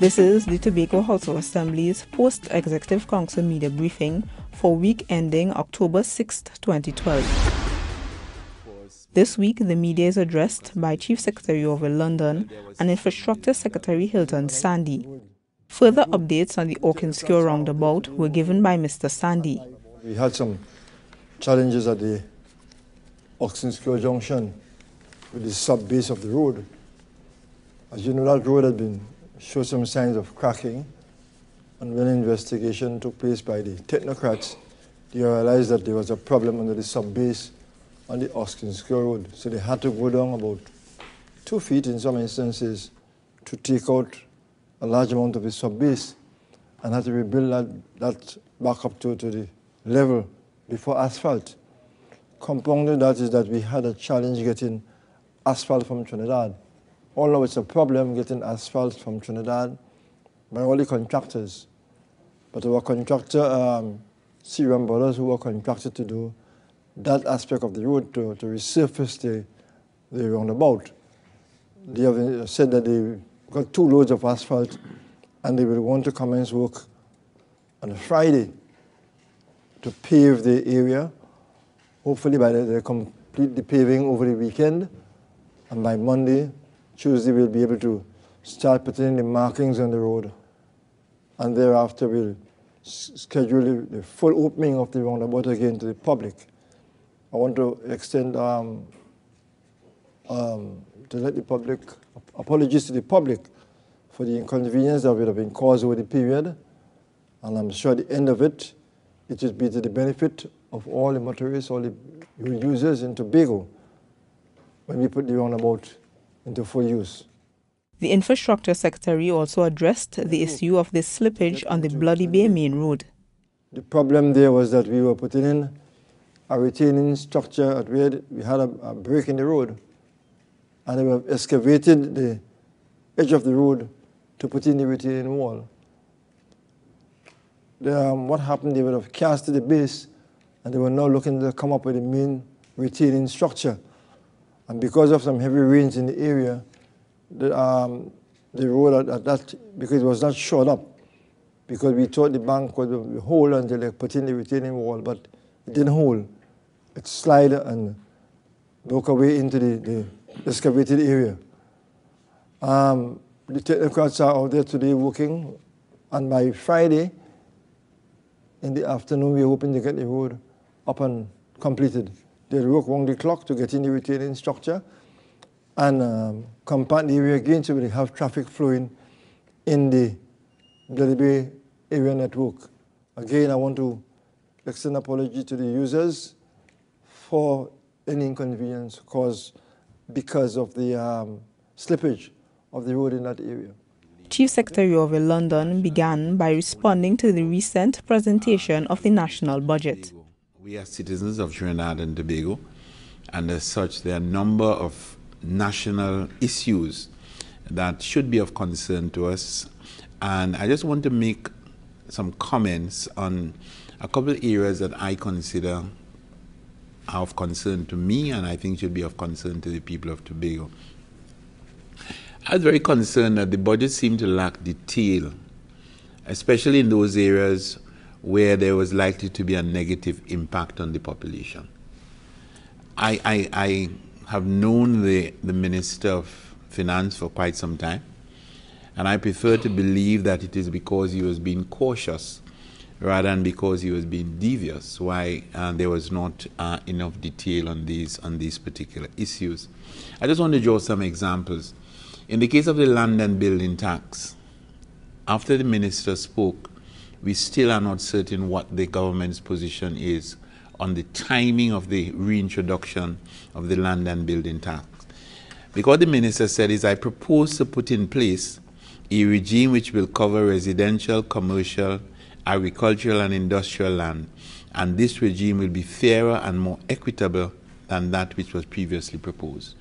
This is the Tobago House of Assembly's post-Executive Council media briefing for week ending October 6, 2012. This week, the media is addressed by Chief Secretary Orville London and Infrastructure Secretary Hilton Sandy. Further updates on the Orkinscure roundabout were given by Mr. Sandy. We had some challenges at the Orkinscure junction with the sub-base of the road. As you know, that road had showed some signs of cracking, and when an investigation took place by the technocrats, they realized that there was a problem under the sub-base on the Orkinscure road. So they had to go down about 2 feet in some instances to take out a large amount of the sub-base and had to rebuild that back up to the level before asphalt. Compounded that is that we had a challenge getting asphalt from Trinidad. Although it's a problem getting asphalt from Trinidad by all the contractors. But our contractor, Serum Brothers, who were contracted to do that aspect of the road to resurface the roundabout, they have said that they got 2 loads of asphalt and they will want to commence work on a Friday to pave the area. Hopefully they complete the paving over the weekend, and by Monday, Tuesday, we'll be able to start putting in the markings on the road, and thereafter we'll schedule the full opening of the roundabout again to the public. I want to extend to let the public, apologies to the public for the inconvenience that would have been caused over the period, and I'm sure at the end of it, it will be to the benefit of all the motorists, all the users in Tobago when we put the roundabout into full use. The Infrastructure Secretary also addressed the issue of the slippage on the Bloody Bay Main Road. The problem there was that we were putting in a retaining structure at where we had a break in the road, and they have excavated the edge of the road to put in the retaining wall. What happened, they would have cast the base, and they were now looking to come up with the main retaining structure. And because of some heavy rains in the area, the road at that, because it was not shored up, because we thought the bank would hold until they put in the retaining wall, but it didn't hold. It slid and broke away into the excavated area. The technocrats are out there today working, and by Friday in the afternoon, we're hoping to get the road up and completed. They'll work round the clock to get in the retaining structure and compact the area again so we have traffic flowing in the Bloody Bay area network. Again, I want to extend apology to the users for any inconvenience caused because of the slippage of the road in that area. Chief Secretary of London began by responding to the recent presentation of the national budget. We are citizens of Trinidad and Tobago, and as such, there are a number of national issues that should be of concern to us. And I just want to make some comments on a couple of areas that I consider are of concern to me, and I think should be of concern to the people of Tobago. I was very concerned that the budget seemed to lack detail, especially in those areas where there was likely to be a negative impact on the population. I have known the Minister of Finance for quite some time, and I prefer to believe that it is because he was being cautious rather than because he was being devious why there was not enough detail on these particular issues. I just want to draw some examples. In the case of the land and building tax, after the minister spoke, we still are not certain what the government's position is on the timing of the reintroduction of the land and building tax. Because the minister said is, I propose to put in place a regime which will cover residential, commercial, agricultural and industrial land, and this regime will be fairer and more equitable than that which was previously proposed.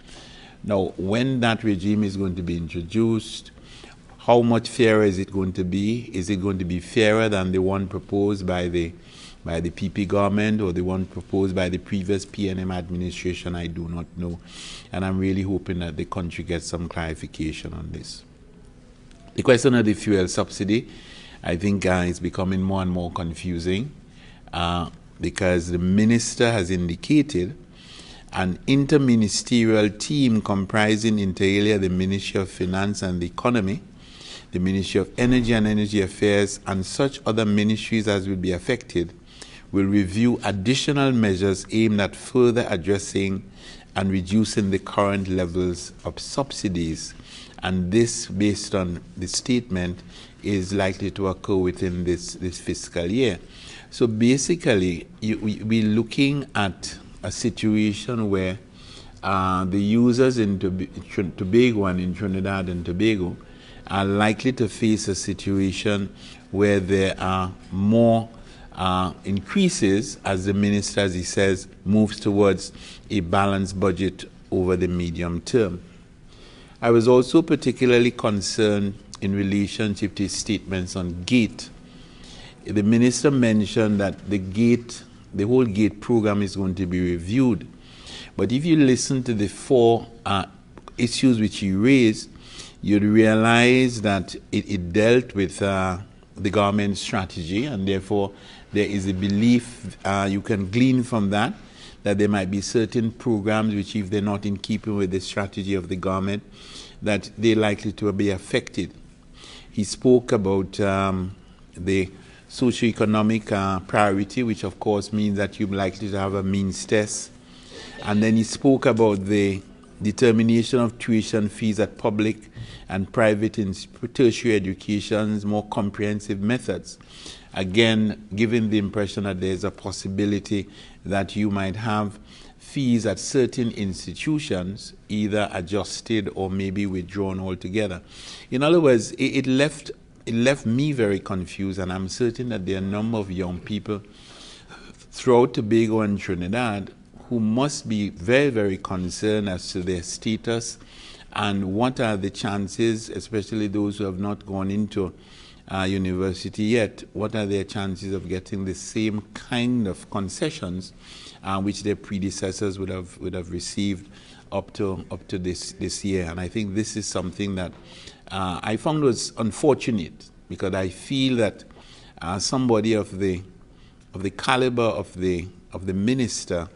Now, when that regime is going to be introduced, how much fairer is it going to be? Is it going to be fairer than the one proposed by the PP government or the one proposed by the previous PNM administration? I do not know. And I'm really hoping that the country gets some clarification on this. The question of the fuel subsidy, I think is becoming more and more confusing because the minister has indicated an interministerial team comprising inter alia the Ministry of Finance and the Economy, the Ministry of Energy and Energy Affairs, and such other ministries as will be affected, will review additional measures aimed at further addressing and reducing the current levels of subsidies. And this, based on the statement, is likely to occur within this fiscal year. So basically, we're looking at a situation where the users in Tobago and in Trinidad and Tobago are likely to face a situation where there are more increases as the minister, as he says, moves towards a balanced budget over the medium term. I was also particularly concerned in relationship to his statements on GATE. The minister mentioned that the whole GATE program is going to be reviewed. But if you listen to the four issues which he raised, you'd realize that it dealt with the government strategy, and therefore there is a belief you can glean from that there might be certain programs which, if they're not in keeping with the strategy of the government, that they're likely to be affected. He spoke about the socioeconomic priority, which of course means that you're likely to have a means test. And then he spoke about the determination of tuition fees at public and private and tertiary education's more comprehensive methods. Again, giving the impression that there's a possibility that you might have fees at certain institutions either adjusted or maybe withdrawn altogether. In other words, it left me very confused, and I'm certain that there are a number of young people throughout Tobago and Trinidad who must be very, very concerned as to their status and what are the chances, especially those who have not gone into university yet, what are their chances of getting the same kind of concessions which their predecessors would have received up to this year. And I think this is something that I found was unfortunate, because I feel that somebody of the caliber of the minister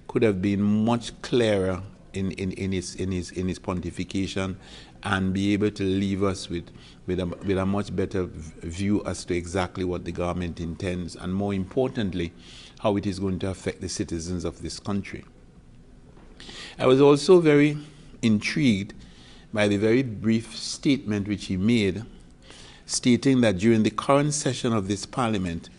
could have been much clearer in his pontification and be able to leave us with a much better view as to exactly what the government intends, and more importantly, how it is going to affect the citizens of this country. I was also very intrigued by the very brief statement which he made, stating that during the current session of this Parliament,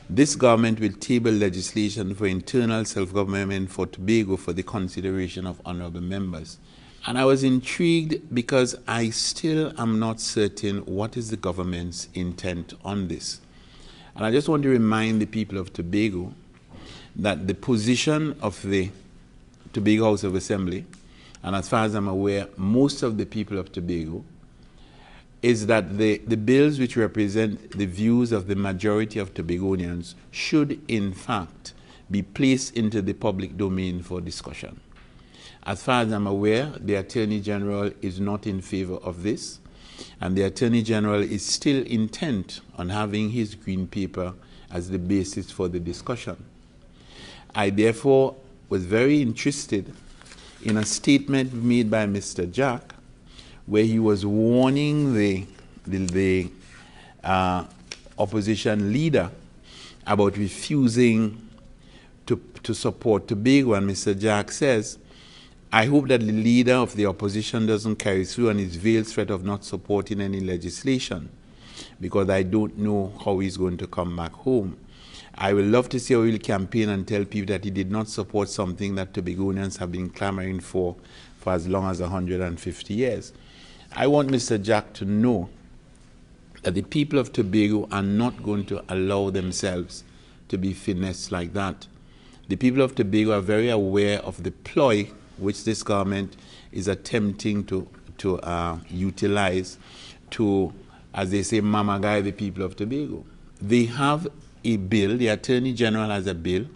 this government will table legislation for internal self-government for Tobago for the consideration of honourable members. And I was intrigued because I still am not certain what is the government's intent on this. And I just want to remind the people of Tobago that the position of the Tobago House of Assembly, and as far as I'm aware, most of the people of Tobago, is that the bills which represent the views of the majority of Tobagonians should, in fact, be placed into the public domain for discussion. As far as I'm aware, the Attorney General is not in favor of this, and the Attorney General is still intent on having his green paper as the basis for the discussion. I therefore was very interested in a statement made by Mr. Jack, where he was warning the opposition leader about refusing to support Tobago. And Mr. Jack says, I hope that the leader of the opposition doesn't carry through on his veiled threat of not supporting any legislation, because I don't know how he's going to come back home. I would love to see how he'll campaign and tell people that he did not support something that Tobagonians have been clamoring for as long as 150 years. I want Mr. Jack to know that the people of Tobago are not going to allow themselves to be finessed like that. The people of Tobago are very aware of the ploy which this government is attempting to utilize to, as they say, mamagai the people of Tobago. They have a bill, the Attorney General has a bill,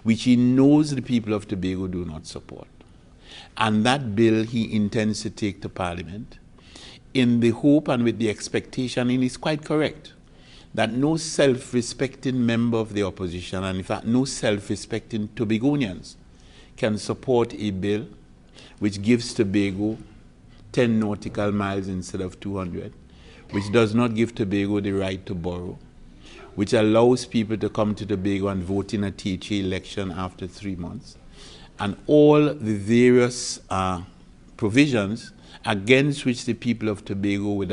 which he knows the people of Tobago do not support. And that bill he intends to take to Parliament. in the hope and with the expectation, and it's quite correct, that no self-respecting member of the opposition, and in fact no self-respecting Tobagonians, can support a bill which gives Tobago 10 nautical miles instead of 200, which does not give Tobago the right to borrow, which allows people to come to Tobago and vote in a T.H.A. election after 3 months, and all the various provisions against which the people of Tobago would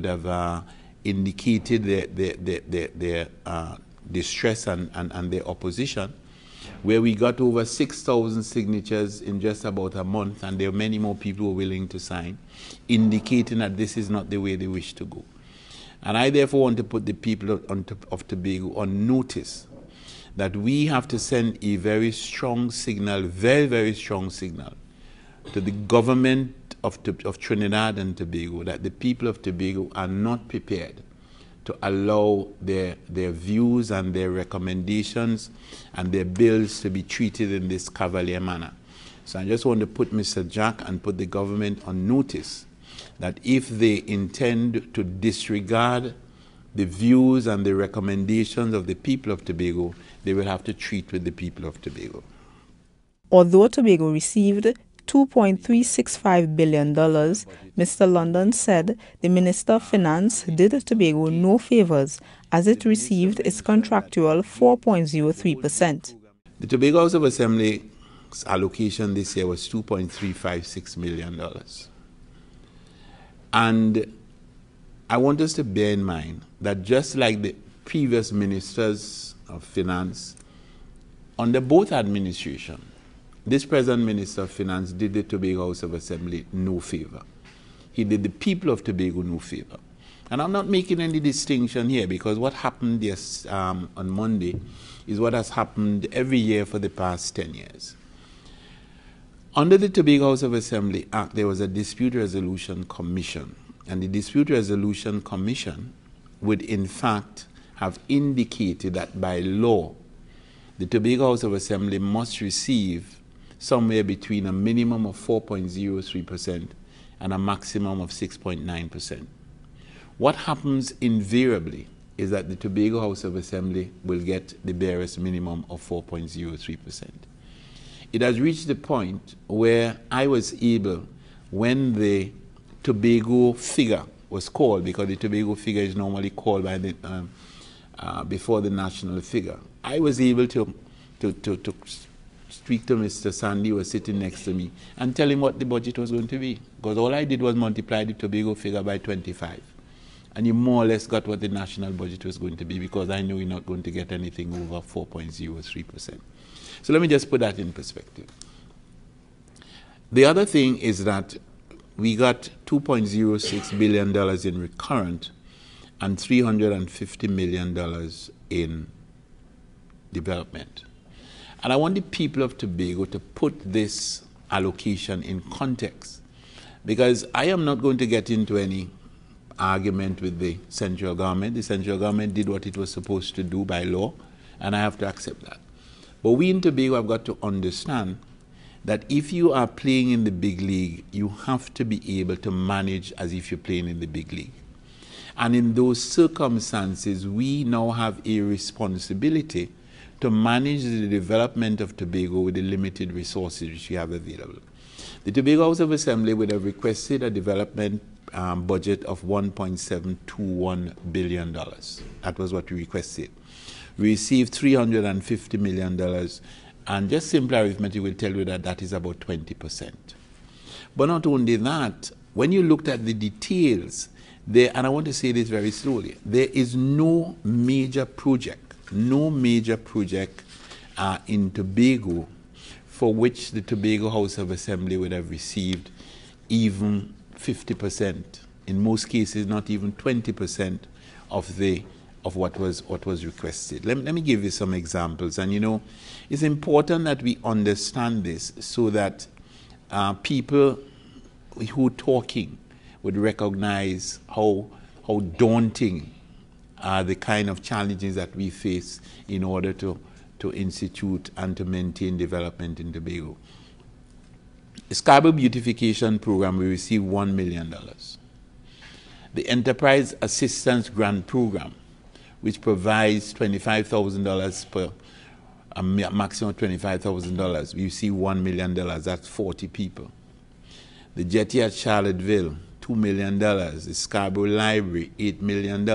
have indicated their distress and their opposition, where we got over 6,000 signatures in just about a month, and there are many more people who are willing to sign, indicating that this is not the way they wish to go. And I therefore want to put the people of Tobago on notice that we have to send a very strong signal, very, very strong signal, to the government of Trinidad and Tobago, that the people of Tobago are not prepared to allow their views and their recommendations and their bills to be treated in this cavalier manner. So I just want to put Mr. Jack and put the government on notice that if they intend to disregard the views and the recommendations of the people of Tobago, they will have to treat with the people of Tobago. Although Tobago received $2.365 billion, Mr. London said the Minister of Finance did Tobago no favors as it received its contractual 4.03%. The Tobago House of Assembly's allocation this year was $2.356 million. And I want us to bear in mind that just like the previous ministers of finance, under both administrations, this present Minister of Finance did the Tobago House of Assembly no favor. He did the people of Tobago no favor. And I'm not making any distinction here, because what happened on Monday is what has happened every year for the past 10 years. Under the Tobago House of Assembly Act, there was a Dispute Resolution Commission. And the Dispute Resolution Commission would in fact have indicated that by law, the Tobago House of Assembly must receive somewhere between a minimum of 4.03% and a maximum of 6.9%. What happens invariably is that the Tobago House of Assembly will get the barest minimum of 4.03%. It has reached the point where I was able, when the Tobago figure was called, because the Tobago figure is normally called by the, before the national figure, I was able to speak to Mr. Sandy, who was sitting next to me, and tell him what the budget was going to be. Because all I did was multiply the Tobago figure by 25. And you more or less got what the national budget was going to be, because I knew you're not going to get anything over 4.03%. So let me just put that in perspective. The other thing is that we got $2.06 billion in recurrent and $350 million in development. And I want the people of Tobago to put this allocation in context, because I am not going to get into any argument with the central government. The central government did what it was supposed to do by law, and I have to accept that. But we in Tobago have got to understand that if you are playing in the big league, you have to be able to manage as if you're playing in the big league. And in those circumstances, we now have a responsibility to manage the development of Tobago with the limited resources which we have available. The Tobago House of Assembly would have requested a development budget of $1.721 billion. That was what we requested. We received $350 million, and just simple arithmetic will tell you that that is about 20%. But not only that, when you looked at the details, there, and I want to say this very slowly, there is no major project in Tobago for which the Tobago House of Assembly would have received even 50%. In most cases, not even 20% of what was requested. Let me give you some examples. And you know, it's important that we understand this so that people who are talking would recognize how daunting are the kind of challenges that we face in order to institute and to maintain development in Tobago. The Scarborough Beautification Program, we received $1 million. the Enterprise Assistance Grant Program, which provides $25,000 per a maximum of $25,000. You see $1 million, that's 40 people. The jetty at Charlottesville, $2 million. The Scarborough Library, $8 million.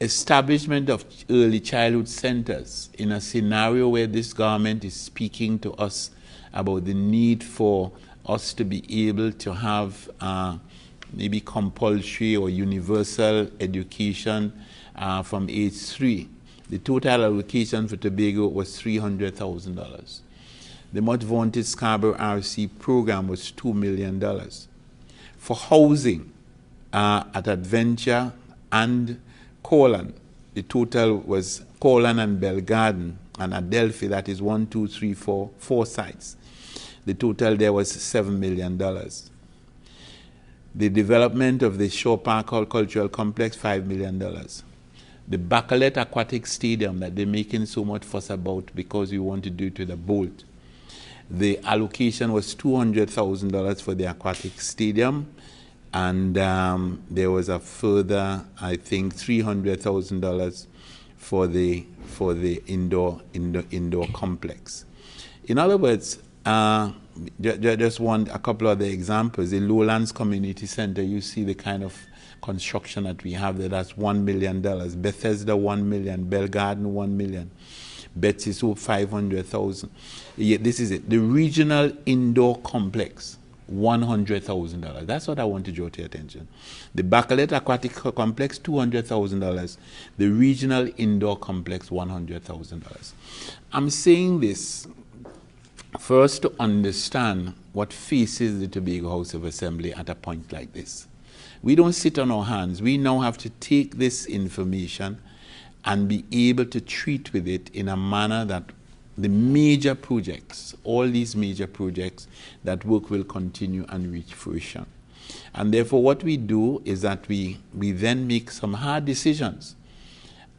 Establishment of early childhood centers in a scenario where this government is speaking to us about the need for us to be able to have maybe compulsory or universal education from age 3. The total allocation for Tobago was $300,000. The much vaunted Scarborough RC program was $2 million. For housing at Adventure and Corlan, the total was Corlan and Belgarden and Adelphi, that is 1, 2, 3, 4 sites. The total there was $7 million. The development of the Shore Park Cultural Complex, $5 million. The Bacalet Aquatic Stadium that they're making so much fuss about because we want to do it with a boat. The allocation was $200,000 for the aquatic stadium, and there was a further, I think, $300,000 for the indoor complex. In other words, just want a couple of other examples. The Lowlands Community Center, you see the kind of construction that we have there. That's $1 million. Bethesda, $1 million. Belgarden, $1 million. Betsy Soup, $500,000. Yeah, this is it. The regional indoor complex, $100,000. That's what I want to draw to your attention. The Bacalet Aquatic Complex, $200,000. The regional indoor complex, $100,000. I'm saying this first to understand what faces the Tobago House of Assembly at a point like this. We don't sit on our hands. We now have to take this information and be able to treat with it in a manner that the major projects, all these major projects, that work will continue and reach fruition. And therefore what we do is that we then make some hard decisions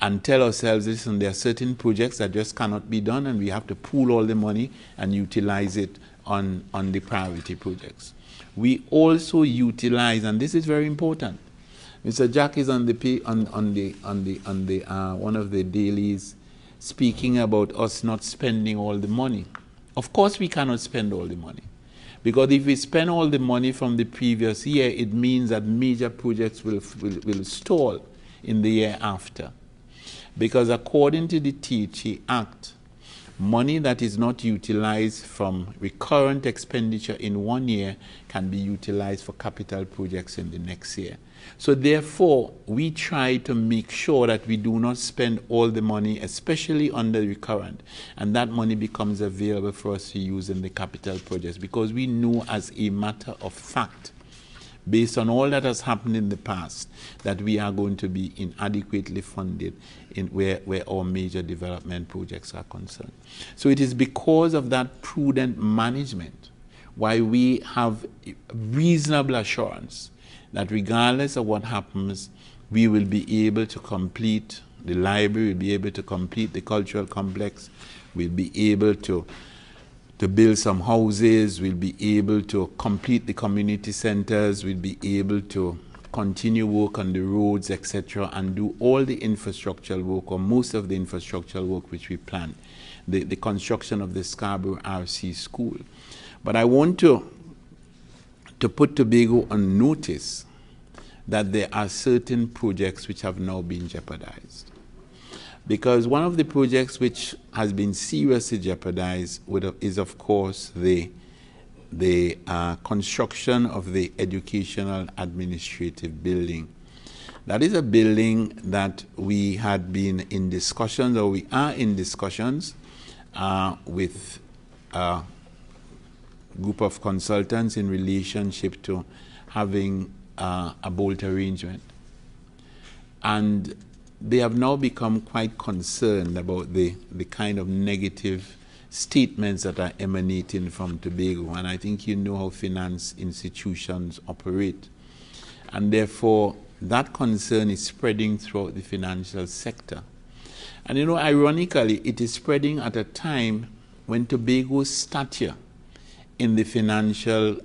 and tell ourselves, listen, there are certain projects that just cannot be done and we have to pool all the money and utilize it on the priority projects. We also utilize, and this is very important. Mr. Jack is on one of the dailies speaking about us not spending all the money. Of course we cannot spend all the money, because if we spend all the money from the previous year, it means that major projects will stall in the year after. Because according to the T.H.A. Act, money that is not utilized from recurrent expenditure in one year can be utilized for capital projects in the next year. So therefore, we try to make sure that we do not spend all the money, especially on the recurrent, and that money becomes available for us to use in the capital projects, because we know as a matter of fact, based on all that has happened in the past, that we are going to be inadequately funded in where our major development projects are concerned. So it is because of that prudent management why we have reasonable assurance that regardless of what happens, we will be able to complete the library, we'll be able to complete the cultural complex, we'll be able to build some houses, we'll be able to complete the community centers, we'll be able to continue work on the roads, etc., and do all the infrastructural work, or most of the infrastructural work which we planned, the construction of the Scarborough RC School. But I want to put Tobago on notice that there are certain projects which have now been jeopardized. Because one of the projects which has been seriously jeopardized is, of course, the construction of the Educational Administrative Building. That is a building that we had been in discussions, or we are in discussions with a group of consultants in relationship to having a bolt arrangement. And they have now become quite concerned about the kind of negative statements that are emanating from Tobago. And I think you know how finance institutions operate. And therefore, that concern is spreading throughout the financial sector. And you know, ironically, it is spreading at a time when Tobago's stature in the financial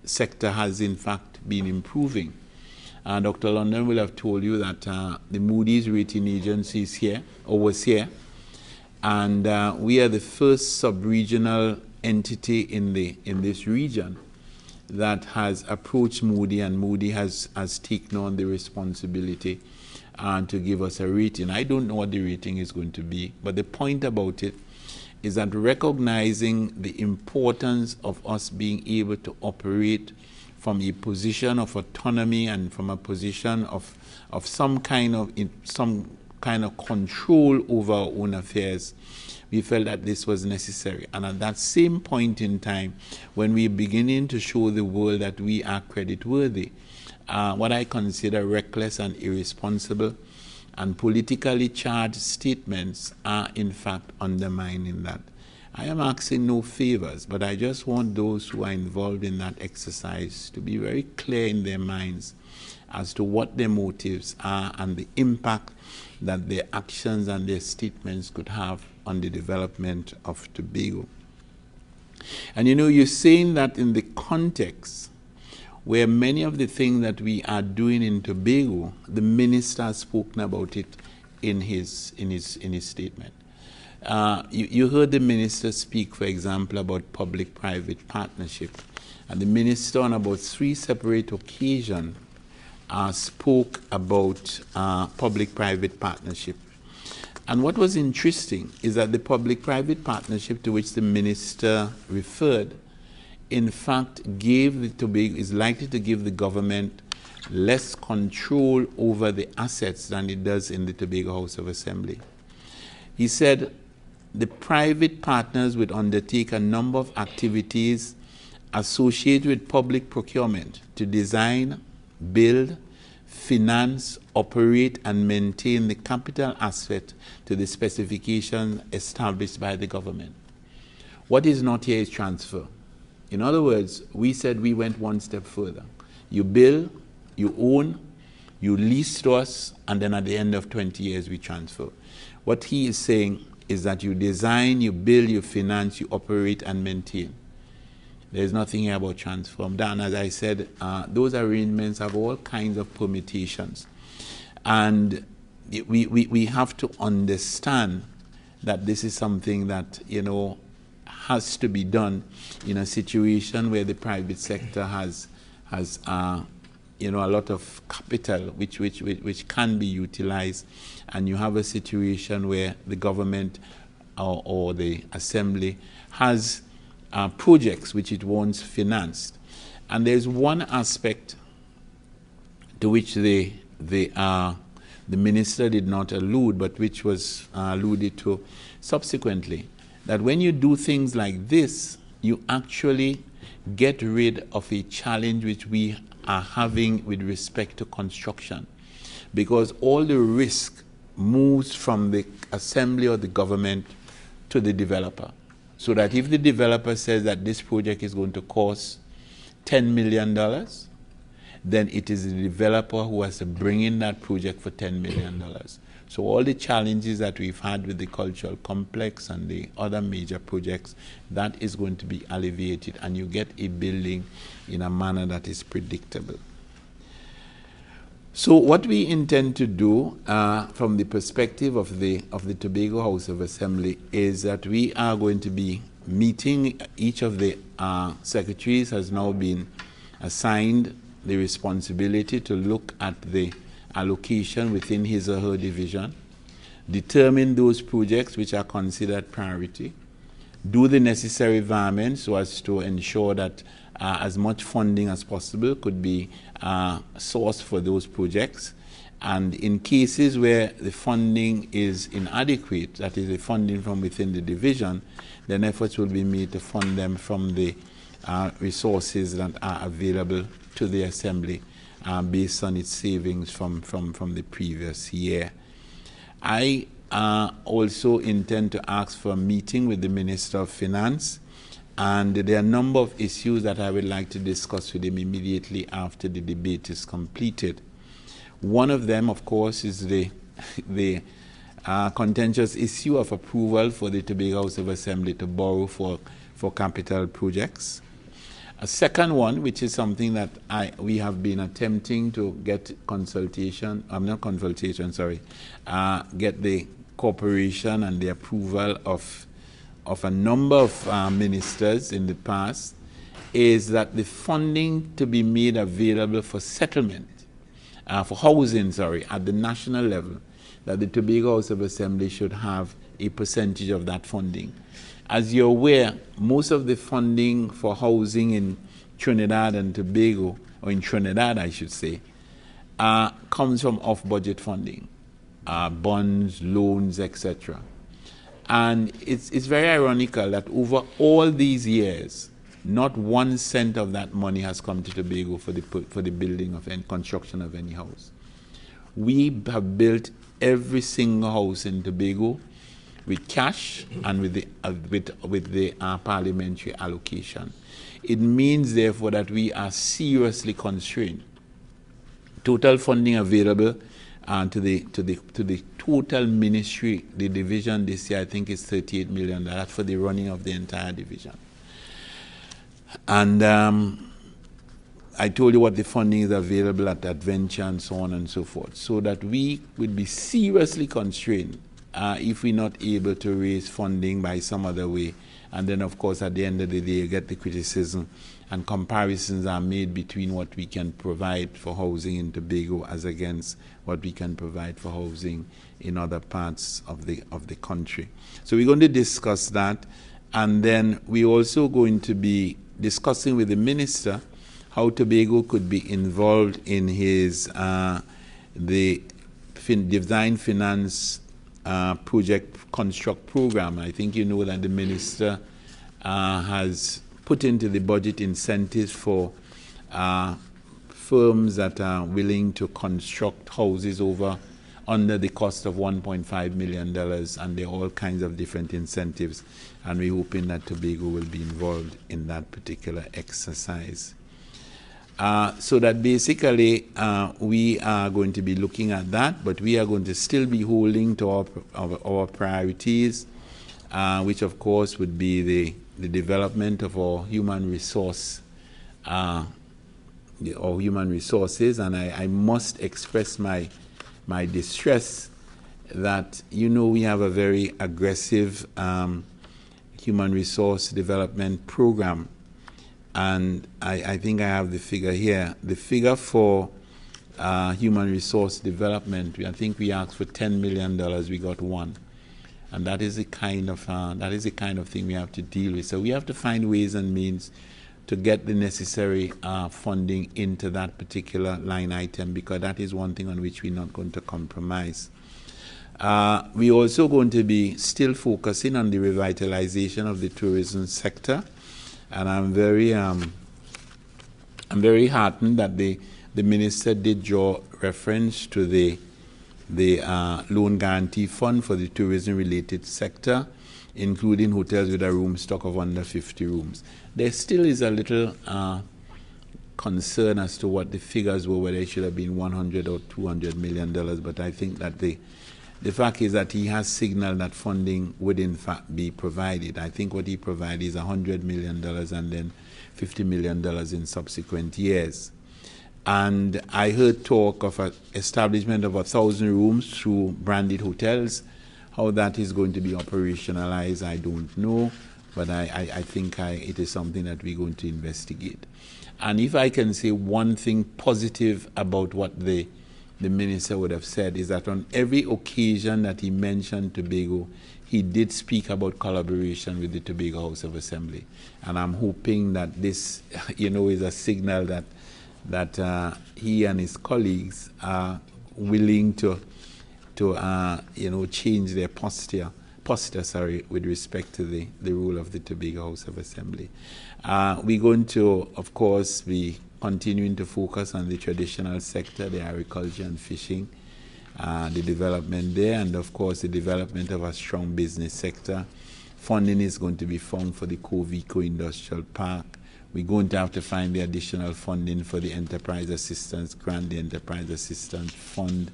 sector has in fact been improving. Dr. London will have told you that the Moody's rating agency is here, or was here, and we are the first sub-regional entity in this region that has approached Moody, and Moody has taken on the responsibility to give us a rating. I don't know what the rating is going to be, but the point about it is that recognizing the importance of us being able to operate from a position of autonomy and from a position of some kind of control over our own affairs, we felt that this was necessary. And at that same point in time, when we're beginning to show the world that we are creditworthy, what I consider reckless and irresponsible and politically charged statements are in fact undermining that. I am asking no favors, but I just want those who are involved in that exercise to be very clear in their minds as to what their motives are and the impact that their actions and their statements could have on the development of Tobago. And you know, you're saying that in the context where many of the things that we are doing in Tobago, the minister has spoken about it in his statement. You heard the minister speak, for example, about public-private partnership. And the minister on about 3 separate occasions spoke about public-private partnership. And what was interesting is that the public-private partnership to which the minister referred, in fact, is likely to give the government less control over the assets than it does in the Tobago House of Assembly. He said the private partners would undertake a number of activities associated with public procurement to design, build, finance, operate, and maintain the capital asset to the specifications established by the government. What is not here is transfer. In other words, we said we went one step further. You build, you own, you lease to us, and then at the end of 20 years we transfer. What he is saying is that you design, you build, you finance, you operate, and maintain. There's nothing here about transfer. And as I said, those arrangements have all kinds of permutations. And we have to understand that this is something that, you know, has to be done in a situation where the private sector has you know, a lot of capital which can be utilized, and you have a situation where the government or the assembly has projects which it wants financed. And there's one aspect to which the minister did not allude, but which was alluded to subsequently, that when you do things like this, you actually get rid of a challenge which we are having with respect to construction, because all the risk moves from the assembly or the government to the developer. So that if the developer says that this project is going to cost $10 million, then it is the developer who has to bring in that project for $10 million. So all the challenges that we've had with the cultural complex and the other major projects, that is going to be alleviated, and you get a building in a manner that is predictable. So what we intend to do from the perspective of the Tobago House of Assembly is that we are going to be meeting. Each of the secretaries has now been assigned the responsibility to look at the allocation within his or her division, determine those projects which are considered priority, do the necessary environment so as to ensure that as much funding as possible could be sourced for those projects. And in cases where the funding is inadequate, that is the funding from within the division, then efforts will be made to fund them from the resources that are available to the Assembly based on its savings from the previous year. I also intend to ask for a meeting with the Minister of Finance, and there are a number of issues that I would like to discuss with him immediately after the debate is completed. One of them, of course, is the contentious issue of approval for the Tobago House of Assembly to borrow for capital projects. A second one, which is something that we have been attempting to get consultation, get the cooperation and the approval of a number of ministers in the past, is that the funding to be made available for settlement, for housing, at the national level, that the Tobago House of Assembly should have a percentage of that funding. As you're aware, most of the funding for housing in Trinidad and Tobago, or in Trinidad I should say, comes from off-budget funding, bonds, loans, etc. And it's very ironical that over all these years, not 1 cent of that money has come to Tobago for the building of and construction of any house. We have built every single house in Tobago with cash and with the parliamentary allocation. It means, therefore, that we are seriously constrained. Total funding available to the total ministry, the division this year, I think is $38 million. That's for the running of the entire division. And I told you what the funding is available at Adventure and so on and so forth, so that we would be seriously constrained if we're not able to raise funding by some other way. And then, of course, at the end of the day, you get the criticism and comparisons are made between what we can provide for housing in Tobago as against what we can provide for housing in other parts of the country. So we're going to discuss that, and then we're also going to be discussing with the minister how Tobago could be involved in his the design finance project construct program. I think you know that the minister has put into the budget incentives for firms that are willing to construct houses under the cost of $1.5 million, and there are all kinds of different incentives, and we're hoping that Tobago will be involved in that particular exercise. So that basically we are going to be looking at that, but we are going to still be holding to our priorities, which of course would be the development of our human resources, and I must express my distress that, you know, we have a very aggressive human resource development program. And I think I have the figure here. The figure for human resource development, I think we asked for $10 million, we got $1 million. And that is the kind of thing we have to deal with. So we have to find ways and means to get the necessary funding into that particular line item, because that is one thing on which we're not going to compromise. We're also going to be still focusing on the revitalization of the tourism sector. And I'm very heartened that the minister did draw reference to the loan guarantee fund for the tourism-related sector, including hotels with a room stock of under 50 rooms. There still is a little concern as to what the figures were, whether it should have been $100 or $200 million. But I think that the fact is that he has signaled that funding would in fact be provided. I think what he provided is $100 million and then $50 million in subsequent years. And I heard talk of an establishment of 1,000 rooms through branded hotels. How that is going to be operationalized, I don't know, but I think it is something that we're going to investigate. And if I can say one thing positive about what the minister would have said, is that on every occasion that he mentioned Tobago, he did speak about collaboration with the Tobago House of Assembly. And I'm hoping that this, you know, is a signal that he and his colleagues are willing to you know, change their posture with respect to the role of the Tobago House of Assembly. We're going to, of course, be continuing to focus on the traditional sector, the agriculture and fishing, the development there, and of course the development of a strong business sector. Funding is going to be found for the Covico Industrial Park. We're going to have to find the additional funding for the Enterprise Assistance Grant, the Enterprise Assistance Fund.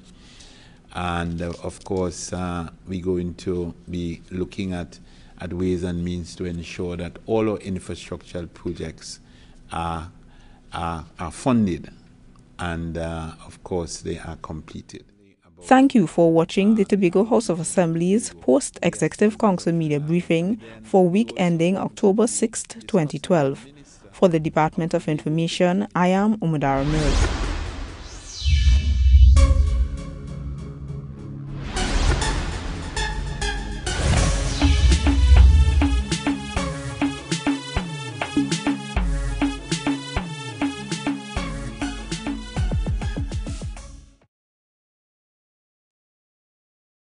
And of course, we're going to be looking at ways and means to ensure that all our infrastructural projects are funded, and of course they are completed. Thank you for watching the Tobago House of Assembly's Post-Executive Council Media Briefing for week ending October 6, 2012. For the Department of Information, I am Umadara Mills.